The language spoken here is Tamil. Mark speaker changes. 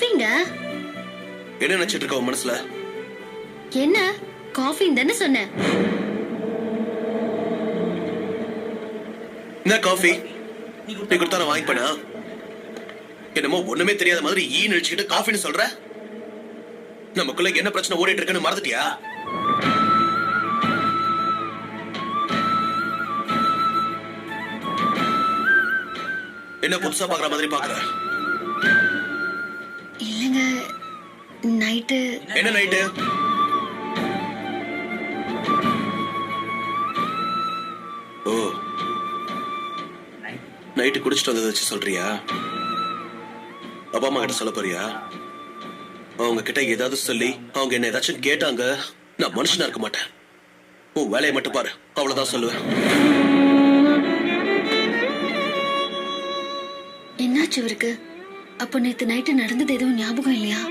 Speaker 1: காஃபிங்க.
Speaker 2: என்ன நினைச்சிட்டு இருக்க உன் மனசுல?
Speaker 1: என்ன காஃபின்னு தானே சொன்னேன்.
Speaker 2: என்ன காஃபி? நீ கொடுத்தா நான் வாங்கிப்பேனா? என்னமோ ஒண்ணுமே தெரியாத மாதிரி ஈ நினைச்சுக்கிட்டு காஃபின்னு சொல்ற? நமக்குள்ள என்ன பிரச்சனை ஓடிட்டு இருக்குன்னு மறந்துட்டியா? என்ன புதுசா பாக்குற மாதிரி பாக்குற?
Speaker 1: இல்லங்க, நைட்டு.
Speaker 2: என்ன நைட்டு? ஓ, நைட்டு குடிச்சிட்டு வந்ததை வச்சு சொல்றியா? அப்பா அம்மா கிட்ட சொல்ல போறியா? அவங்க கிட்ட ஏதாவது சொல்லி அவங்க என்ன ஏதாச்சும் கேட்டாங்க, நான் மனுஷனா இருக்க மாட்டேன். உன் வேலையை மட்டும் பாரு, அவ்வளவுதான் சொல்லுவேன்.
Speaker 1: என்னாச்சு இவருக்கு? அப்போ நேத்து நைட்டு நடந்தது எதுவும் ஞாபகம் இல்லையா?